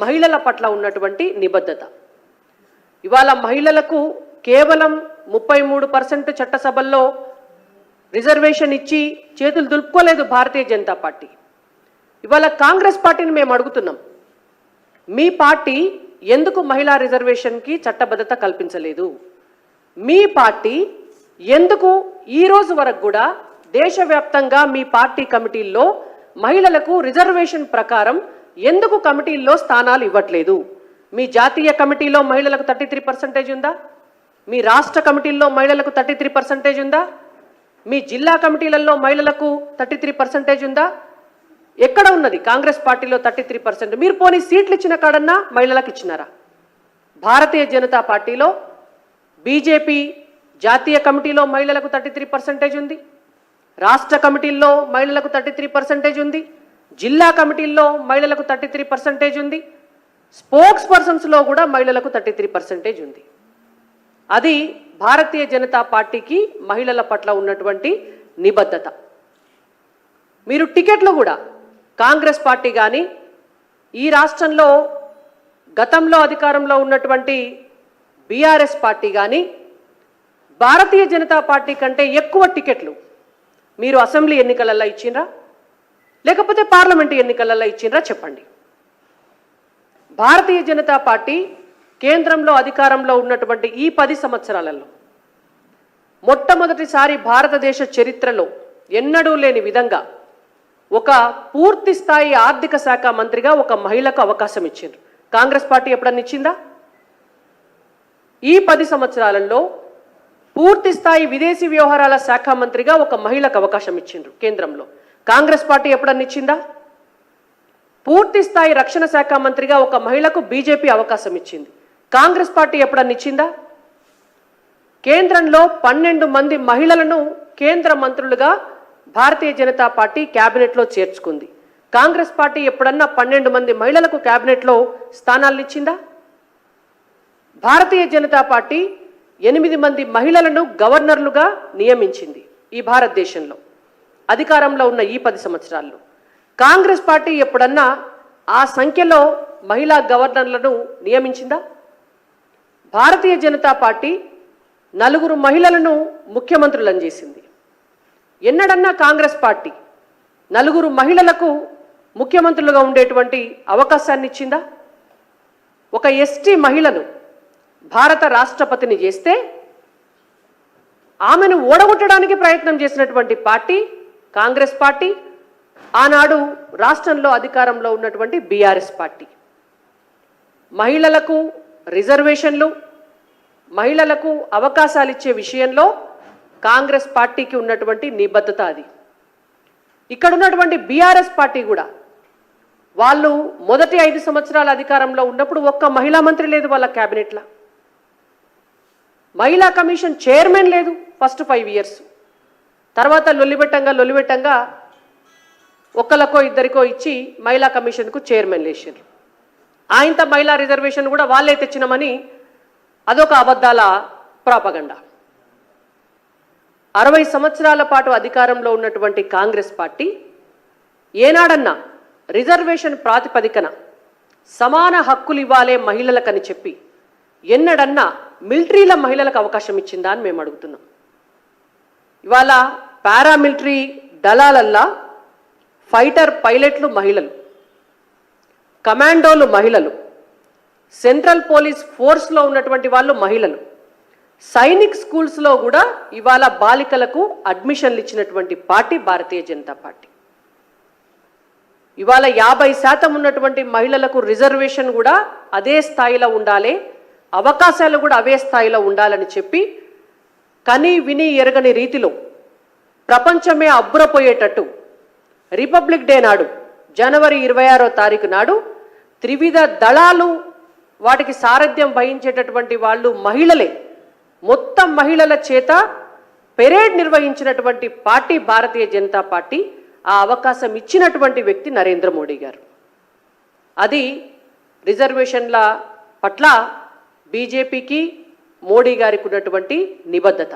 మహిళల పట్ల ఉన్నటువంటి నిబద్ధత. ఇవాళ మహిళలకు కేవలం 33% చట్టసభల్లో రిజర్వేషన్ ఇచ్చి చేతులు దులుపుకోలేదు భారతీయ జనతా పార్టీ. ఇవాళ కాంగ్రెస్ పార్టీని మేము అడుగుతున్నాం, మీ పార్టీ ఎందుకు మహిళా రిజర్వేషన్కి చట్టబద్ధత కల్పించలేదు? మీ పార్టీ ఎందుకు ఈ రోజు వరకు కూడా దేశవ్యాప్తంగా మీ పార్టీ కమిటీల్లో మహిళలకు రిజర్వేషన్ ప్రకారం ఎందుకు కమిటీల్లో స్థానాలు ఇవ్వట్లేదు? మీ జాతీయ కమిటీలో మహిళలకు 33% ఉందా? మీ రాష్ట్ర కమిటీల్లో మహిళలకు 33% ఉందా? మీ జిల్లా కమిటీలలో మహిళలకు 33% ఉందా? ఎక్కడ ఉన్నది కాంగ్రెస్ పార్టీలో 33%? మీరు పోనీ సీట్లు ఇచ్చిన కాడన్నా మహిళలకు ఇచ్చినారా? భారతీయ జనతా పార్టీలో బీజేపీ జాతీయ కమిటీలో మహిళలకు 33% ఉంది, రాష్ట్ర కమిటీల్లో మహిళలకు 33% ఉంది, జిల్లా కమిటీల్లో మహిళలకు 33% ఉంది, స్పోక్స్ పర్సన్స్లో కూడా మహిళలకు 33% ఉంది. అది భారతీయ జనతా పార్టీకి మహిళల పట్ల ఉన్నటువంటి నిబద్ధత. మీరు టికెట్లు కూడా కాంగ్రెస్ పార్టీ కానీ ఈ రాష్ట్రంలో గతంలో అధికారంలో ఉన్నటువంటి బీఆర్ఎస్ పార్టీ కానీ భారతీయ జనతా పార్టీ కంటే ఎక్కువ టికెట్లు మీరు అసెంబ్లీ ఎన్నికలలో ఇచ్చిండ్రా లేకపోతే పార్లమెంటు ఎన్నికలలో ఇచ్చిండ్రా చెప్పండి. భారతీయ జనతా పార్టీ కేంద్రంలో అధికారంలో ఉన్నటువంటి ఈ 10 సంవత్సరాలలో మొట్టమొదటిసారి భారతదేశ చరిత్రలో ఎన్నడూ లేని విధంగా ఒక పూర్తి స్థాయి ఆర్థిక శాఖ మంత్రిగా ఒక మహిళకు అవకాశం ఇచ్చిండ్రు. కాంగ్రెస్ పార్టీ ఎప్పుడన్నా ఇచ్చిందా? ఈ 10 సంవత్సరాలలో పూర్తి స్థాయి విదేశీ వ్యవహారాల శాఖ మంత్రిగా ఒక మహిళకు అవకాశం ఇచ్చిండ్రు కేంద్రంలో. కాంగ్రెస్ పార్టీ ఎప్పుడన్నా ఇచ్చిందా? పూర్తి స్థాయి రక్షణ శాఖ మంత్రిగా ఒక మహిళకు బీజేపీ అవకాశం ఇచ్చింది. కాంగ్రెస్ పార్టీ ఎప్పుడన్నా ఇచ్చిందా? కేంద్రంలో 12 మంది మహిళలను కేంద్ర మంత్రులుగా భారతీయ జనతా పార్టీ క్యాబినెట్లో చేర్చుకుంది. కాంగ్రెస్ పార్టీ ఎప్పుడన్నా 12 మంది మహిళలకు క్యాబినెట్లో స్థానాలు ఇచ్చిందా? భారతీయ జనతా పార్టీ 8 మంది మహిళలను గవర్నర్లుగా నియమించింది ఈ భారతదేశంలో అధికారంలో ఉన్న ఈ 10 సంవత్సరాల్లో. కాంగ్రెస్ పార్టీ ఎప్పుడన్నా ఆ సంఖ్యలో మహిళా గవర్నర్లను నియమించిందా? భారతీయ జనతా పార్టీ 4 మహిళలను ముఖ్యమంత్రులను చేసింది. ఎన్నడన్నా కాంగ్రెస్ పార్టీ 4 మహిళలకు ముఖ్యమంత్రులుగా ఉండేటువంటి అవకాశాన్ని ఇచ్చిందా? ఒక ఎస్టీ మహిళను భారత రాష్ట్రపతిని చేస్తే ఆమెను ఓడగొట్టడానికి ప్రయత్నం చేసినటువంటి పార్టీ కాంగ్రెస్ పార్టీ, ఆనాడు రాష్ట్రంలో అధికారంలో ఉన్నటువంటి బీఆర్ఎస్ పార్టీ. మహిళలకు రిజర్వేషన్లు, మహిళలకు అవకాశాలు ఇచ్చే విషయంలో కాంగ్రెస్ పార్టీకి ఉన్నటువంటి నిబద్ధత అది. ఇక్కడ ఉన్నటువంటి బీఆర్ఎస్ పార్టీ కూడా వాళ్ళు మొదటి 5 సంవత్సరాల అధికారంలో ఉన్నప్పుడు ఒక్క మహిళా మంత్రి లేదు వాళ్ళ క్యాబినెట్లో. మహిళా కమిషన్ చైర్మన్ లేదు ఫస్ట్ 5 ఇయర్స్. తర్వాత లొల్లిబెట్టంగా ఒక్కలకో ఇద్దరికో ఇచ్చి మహిళా కమిషన్కు చైర్మన్ లేచారు. ఆయనతో మహిళా రిజర్వేషన్ కూడా వాళ్ళే తెచ్చినామని అదొక అబద్ధాల ప్రాపగండా. 60 సంవత్సరాల పాటు అధికారంలో ఉన్నటువంటి కాంగ్రెస్ పార్టీ ఏనాడన్నా రిజర్వేషన్ ప్రాతిపదికన సమాన హక్కులు ఇవ్వాలే మహిళలకని చెప్పి ఎన్నడన్నా మిలిటరీల మహిళలకు అవకాశం ఇచ్చిందా అని మేము అడుగుతున్నాం. ఇవాళ పారామిలిటరీ దళాలల్లా ఫైటర్ పైలట్లు మహిళలు, కమాండోలు మహిళలు, సెంట్రల్ పోలీస్ ఫోర్స్లో ఉన్నటువంటి వాళ్ళు మహిళలు, సైనిక్ స్కూల్స్లో కూడా ఇవాళ బాలికలకు అడ్మిషన్లు ఇచ్చినటువంటి పార్టీ భారతీయ జనతా పార్టీ. ఇవాళ 50% ఉన్నటువంటి మహిళలకు రిజర్వేషన్ కూడా అదే స్థాయిలో ఉండాలి, అవకాశాలు కూడా అవే స్థాయిలో ఉండాలని చెప్పి కని విని ఎరగని రీతిలో ప్రపంచమే అబ్బురపోయేటట్టు రిపబ్లిక్ డే నాడు జనవరి 26వ తారీఖు నాడు త్రివిధ దళాలు వాటికి సారథ్యం వహించేటటువంటి వాళ్ళు మహిళలే, మొత్తం మహిళల చేత పెరేడ్ నిర్వహించినటువంటి పార్టీ భారతీయ జనతా పార్టీ. ఆ అవకాశం ఇచ్చినటువంటి వ్యక్తి నరేంద్ర మోడీ గారు. అది రిజర్వేషన్ల పట్ల బీజేపీకి మోడీ గారికి ఉన్నటువంటి నిబద్ధత.